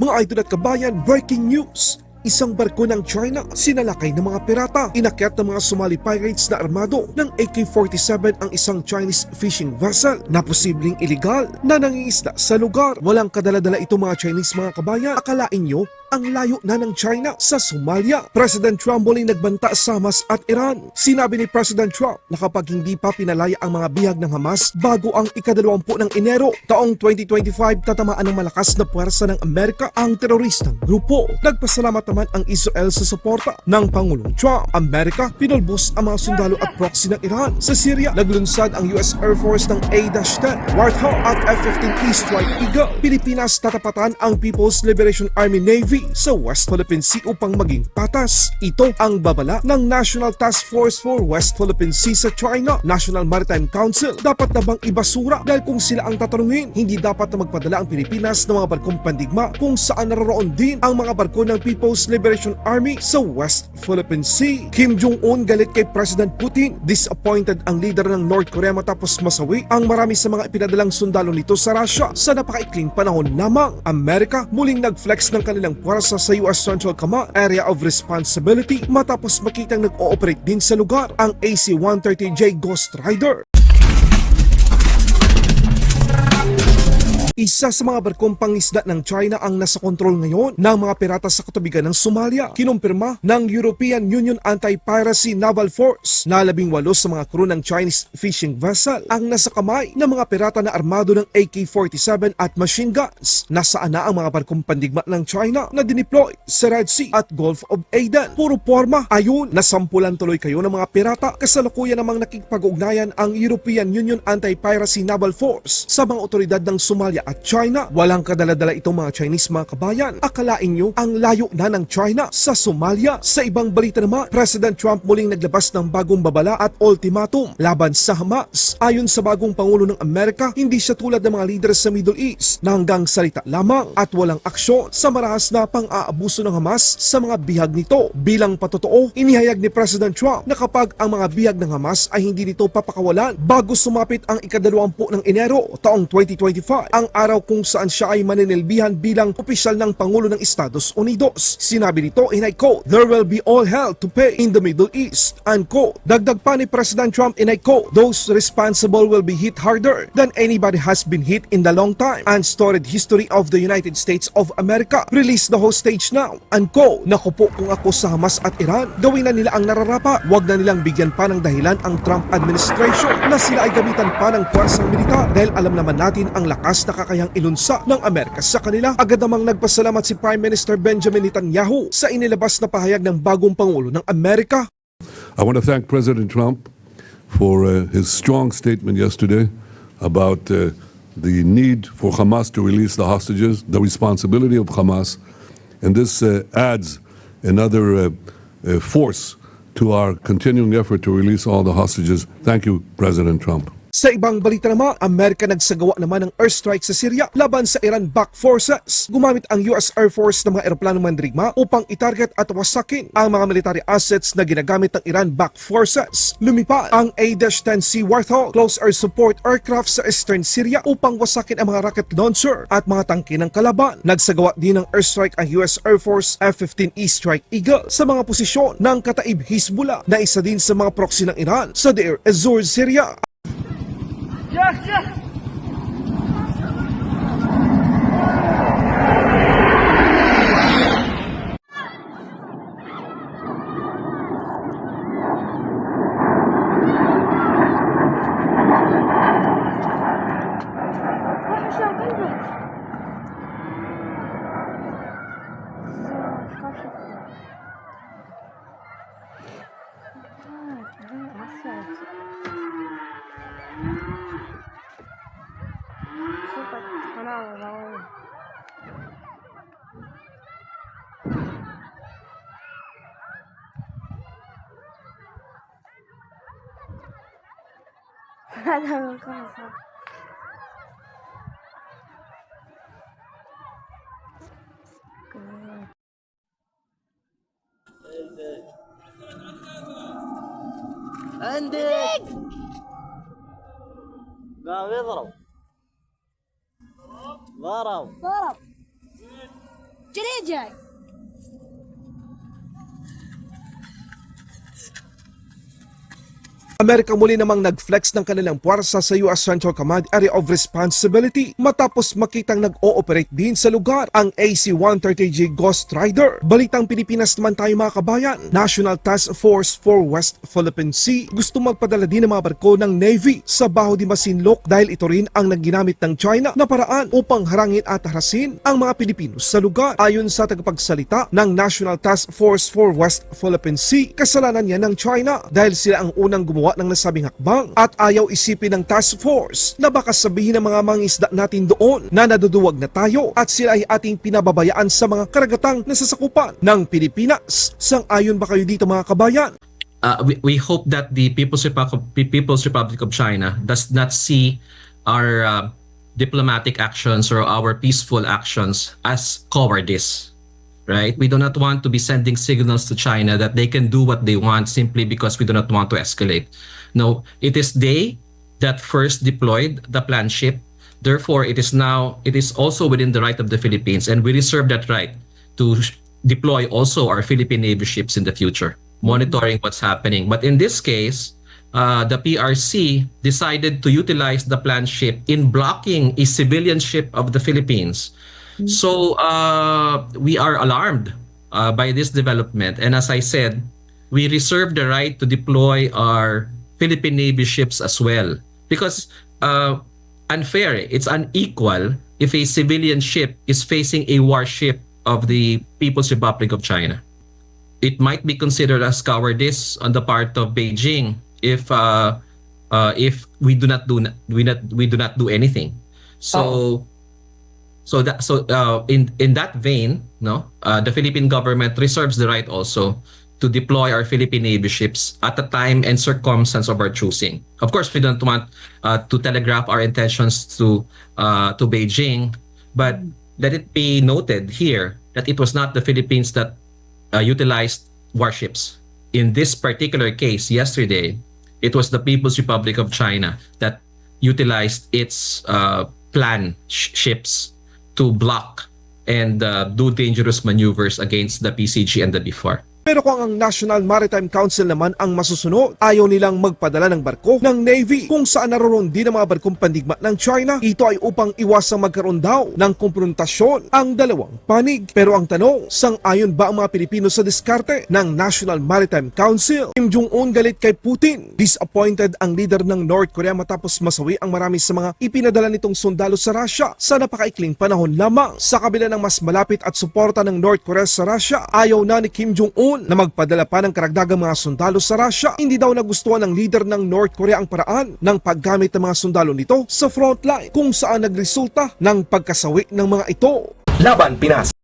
Mga idol at kabayan, breaking news! Isang barko ng China sinalakay ng mga pirata. Inakyat ng mga Somali pirates na armado ng AK-47 ang isang Chinese fishing vessel na posibleng iligal na nangingisda sa lugar. Walang kadala-dala ito mga Chinese mga kabayan. Akalain nyo, ang layo na ng China sa Somalia. President Trump muling nagbanta sa Hamas at Iran. Sinabi ni President Trump na kapag hindi pa pinalaya ang mga bihag ng Hamas bago ang ika-20 ng Enero, taong 2025, tatamaan ng malakas na puwersa ng Amerika ang teroristang grupo. Nagpasalamat naman ang Israel sa suporta ng Pangulong Trump. Amerika, pinulbos ang mga sundalo at proxy ng Iran. Sa Syria, naglunsad ang US Air Force ng A-10 Warthog at F-15E Strike Eagle. Pilipinas, tatapatan ang People's Liberation Army Navy sa West Philippine Sea upang maging patas. Ito ang babala ng National Task Force for West Philippine Sea sa China. National Maritime Council, dapat na bang ibasura? Dahil kung sila ang tatanungin, hindi dapat na magpadala ang Pilipinas ng mga barkong pandigma kung saan naroroon din ang mga barko ng People's Liberation Army sa West Philippine Sea. Kim Jong-un galit kay President Putin. Disappointed ang leader ng North Korea matapos masawi ang marami sa mga ipinadalang sundalo nito sa Russia sa napakaikling panahon lamang. Amerika muling nag-flex ng kanilang puwersa sa US Central Command Area of Responsibility matapos makitang nag-ooperate din sa lugar ang AC-130J Ghost Rider. Isa sa mga barkong pangisda ng China ang nasa kontrol ngayon ng mga pirata sa katubigan ng Somalia. Kinumpirma ng European Union Anti-Piracy Naval Force na 18 sa mga crew ng Chinese fishing vessel ang nasa kamay ng mga pirata na armado ng AK-47 at machine guns. Nasaan na ang mga barkong pandigma ng China na dineploy sa Red Sea at Gulf of Aden? Puro porma. Ayun, nasampulan tuloy kayo ng mga pirata. Kasalukuyan namang nakikipag-ugnayan ang European Union Anti-Piracy Naval Force sa mga otoridad ng Somalia at China. Walang kadala-dala itong mga Chinese mga kabayan. Akalain nyo, ang layo na ng China sa Somalia. Sa ibang balita naman, President Trump muling naglabas ng bagong babala at ultimatum laban sa Hamas. Ayon sa bagong Pangulo ng Amerika, hindi siya tulad ng mga leader sa Middle East na hanggang salita lamang at walang aksyon sa marahas na pang-aabuso ng Hamas sa mga bihag nito. Bilang patotoo, inihayag ni President Trump na kapag ang mga bihag ng Hamas ay hindi nito papakawalan bago sumapit ang ika-20 ng Enero taong 2025, ang araw kung saan siya ay maninilbihan bilang opisyal ng Pangulo ng Estados Unidos. Sinabi nito, and I quote, "There will be all hell to pay in the Middle East," unquote. Dagdag pa ni President Trump, and I quote, "Those responsible will be hit harder than anybody has been hit in the long time and storied history of the United States of America. Release the hostage now," unquote. Naku po, kung ako sa Hamas at Iran, gawin na nila ang nararapa. Huwag na nilang bigyan pa ng dahilan ang Trump administration na sila ay gamitan pa ng puwersang militar dahil alam naman natin ang lakas na kakayang ilunsa ng Amerika sa kanila. Agad namang nagpasalamat si Prime Minister Benjamin Netanyahu sa inilabas na pahayag ng bagong Pangulo ng Amerika. I want to thank President Trump for his strong statement yesterday about the need for Hamas to release the hostages, the responsibility of Hamas, and this adds another force to our continuing effort to release all the hostages. Thank you, President Trump. Sa ibang balita naman, Amerika nagsagawa naman ng airstrike sa Syria laban sa Iran-backed forces. Gumamit ang US Air Force ng mga eroplanong mandirigma upang itarget at wasakin ang mga military assets na ginagamit ng Iran-backed forces. Lumipad ang A-10C Warthog close air support aircraft sa eastern Syria upang wasakin ang mga rocket launcher at mga tangke ng kalaban. Nagsagawa din ng airstrike ang US Air Force F-15E Strike Eagle sa mga posisyon ng Kataib Hezbollah na isa din sa mga proxy ng Iran sa Deir ez-Zor, Syria. Yes, yes. Ada lo casa. عندك قام يضرب ضرب ضرب चले जाए Amerika muli namang nag-flex ng kanilang puwersa sa US Central Command Area of Responsibility matapos makitang nag-ooperate din sa lugar ang AC-130J Ghost Rider. Balitang Pilipinas naman tayo mga kabayan, National Task Force for West Philippine Sea gusto magpadala din ng mga barko ng Navy sa Baho de Masinloc dahil ito rin ang nagginamit ng China na paraan upang harangin at harasin ang mga Pilipino sa lugar. Ayon sa tagapagsalita ng National Task Force for West Philippine Sea, kasalanan niya ng China dahil sila ang unang gumawa ng nasabing hakbang at ayaw isipin ng task force na baka sabihin ng mga mangingisda natin doon na naduduwag na tayo at sila ay ating pinababayaan sa mga karagatang nasasakupan ng Pilipinas. Sang-ayon ba kayo dito mga kabayan? We hope that the People's Republic of China does not see our diplomatic actions or our peaceful actions as cowardice. Right? We do not want to be sending signals to China that they can do what they want simply because we do not want to escalate. No, it is they that first deployed the planned ship. Therefore, it is also within the right of the Philippines, and we reserve that right to deploy also our Philippine Navy ships in the future, monitoring what's happening. But in this case, the PRC decided to utilize the planned ship in blocking a civilian ship of the Philippines. So we are alarmed by this development, and as I said, we reserve the right to deploy our Philippine Navy ships as well, because unfair, it's unequal if a civilian ship is facing a warship of the People's Republic of China. It might be considered as cowardice on the part of Beijing if we do not do anything. In that vein, the Philippine government reserves the right also to deploy our Philippine Navy ships at the time and circumstance of our choosing. Of course, we don't want to telegraph our intentions to Beijing, but let it be noted here that it was not the Philippines that utilized warships. In this particular case, yesterday, it was the People's Republic of China that utilized its planned ships to block and do dangerous maneuvers against the PCG and the BIFAR. Pero kung ang National Maritime Council naman ang masusunod, ayaw nilang magpadala ng barko ng Navy kung saan naroon din ang mga barkong pandigma ng China. Ito ay upang iwasang magkaroon daw ng konfrontasyon ang dalawang panig. Pero ang tanong, sang-ayon ba ang mga Pilipino sa diskarte ng National Maritime Council? Kim Jong-un galit kay Putin. Disappointed ang leader ng North Korea matapos masawi ang marami sa mga ipinadala nitong sundalo sa Russia sa napakaikling panahon lamang. Sa kabila ng mas malapit at suporta ng North Korea sa Russia, ayaw na ni Kim Jong-un na magpadala pa ng karagdagang mga sundalo sa Russia. Hindi daw nagustuhan ng leader ng North Korea ang paraan ng paggamit ng mga sundalo nito sa frontline kung saan nagresulta ng pagkasawi ng mga ito. Laban Pinas.